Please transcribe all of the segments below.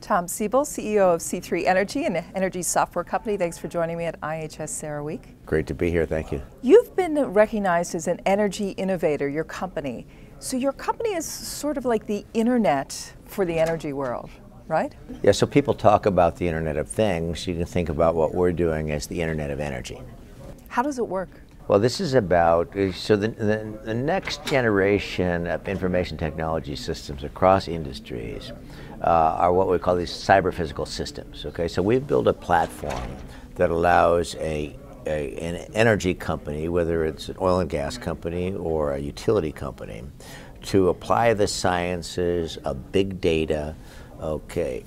Tom Siebel, CEO of C3 Energy, an energy software company. Thanks for joining me at IHS CERA Week. Great to be here, thank you. You've been recognized as an energy innovator, your company. So your company is sort of like the internet for the energy world, right? Yeah, so people talk about the Internet of Things. You can think about what we're doing as the Internet of Energy. How does it work? Well, this is about, so the next generation of information technology systems across industries are what we call these cyber-physical systems, okay? So we've built a platform that allows an energy company, whether it's an oil and gas company or a utility company, to apply the sciences of big data, okay,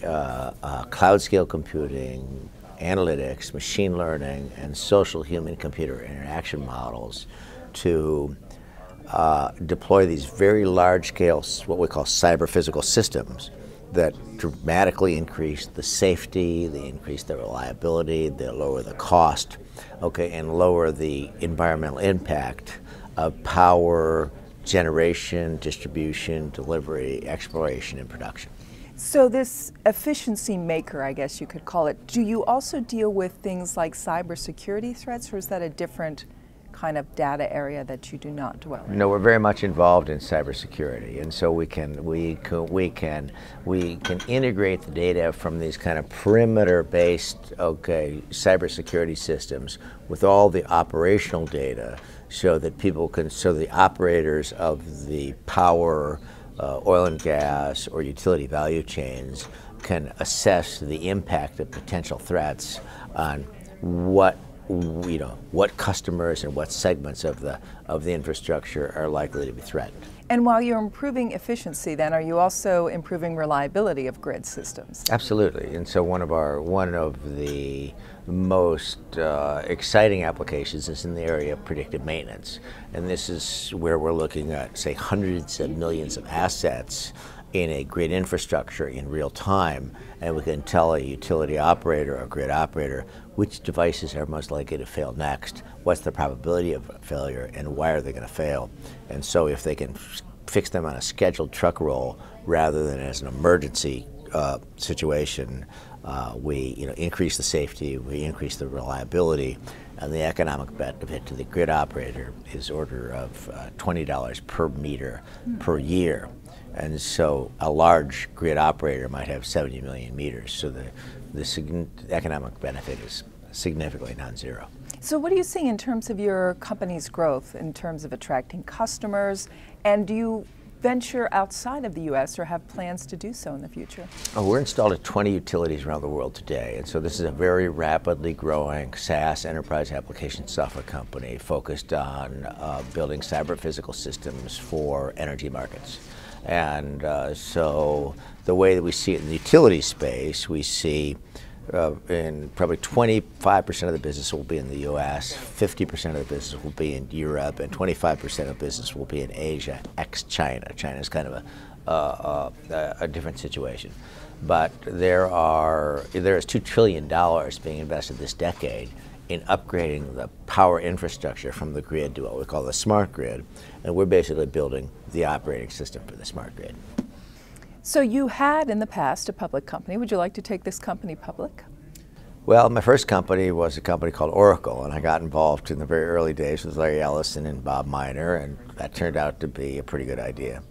cloud scale computing, analytics, machine learning, and social human-computer interaction models to deploy these very large-scale, what we call cyber-physical systems that dramatically increase the safety, they increase the reliability, they lower the cost, okay, and lower the environmental impact of power generation, distribution, delivery, exploration, and production. So this efficiency maker, I guess you could call it, do you also deal with things like cybersecurity threats, or is that a different kind of data area that you do not dwell in? No, we're very much involved in cybersecurity, and so we can integrate the data from these kind of perimeter-based, okay, cybersecurity systems with all the operational data, so that the operators of the power, oil and gas or utility value chains can assess the impact of potential threats on what customers and what segments of the infrastructure are likely to be threatened. And while you're improving efficiency, then, are you also improving reliability of grid systems? Absolutely. And so one of the most exciting applications is in the area of predictive maintenance. And this is where we're looking at, say, hundreds of millions of assets in a grid infrastructure in real time, and we can tell a utility operator or grid operator which devices are most likely to fail next, what's the probability of failure, and why are they going to fail. And so if they can fix them on a scheduled truck roll rather than as an emergency situation, we increase the safety, we increase the reliability, and the economic benefit to the grid operator is order of $20 per meter per year. And so a large grid operator might have 70 million meters, so the economic benefit is significantly non-zero. So what are you seeing in terms of your company's growth, in terms of attracting customers, and do you venture outside of the U.S. or have plans to do so in the future? Oh, we're installed at 20 utilities around the world today, and so this is a very rapidly growing SaaS enterprise application software company focused on building cyber-physical systems for energy markets. And so the way that we see it in the utility space, we see in probably 25% of the business will be in the U.S., 50% of the business will be in Europe, and 25% of the business will be in Asia, ex-China. China is kind of a different situation. But there is $2 trillion being invested this decade in upgrading the power infrastructure from the grid to what we call the smart grid, and we're basically building the operating system for the smart grid. So you had in the past a public company. Would you like to take this company public? Well, my first company was a company called Oracle, and I got involved in the very early days with Larry Ellison and Bob Miner, and that turned out to be a pretty good idea.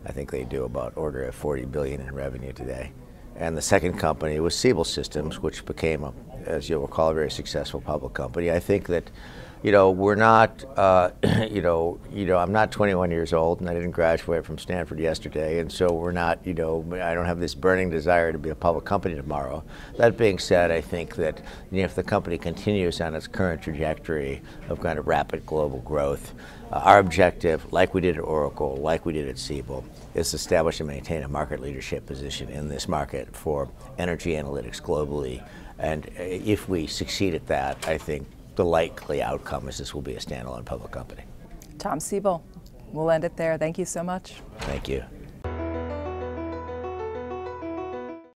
I think they do about order of 40 billion in revenue today. And the second company was Siebel Systems, which became, as you'll recall, a very successful public company. I think that, we're not, I'm not 21 years old, and I didn't graduate from Stanford yesterday, and so we're not, I don't have this burning desire to be a public company tomorrow. That being said, I think that if the company continues on its current trajectory of kind of rapid global growth, our objective, like we did at Oracle, like we did at Siebel, is to establish and maintain a market leadership position in this market for energy analytics globally. And if we succeed at that, I think the likely outcome is this will be a standalone public company. Tom Siebel, we'll end it there. Thank you so much. Thank you.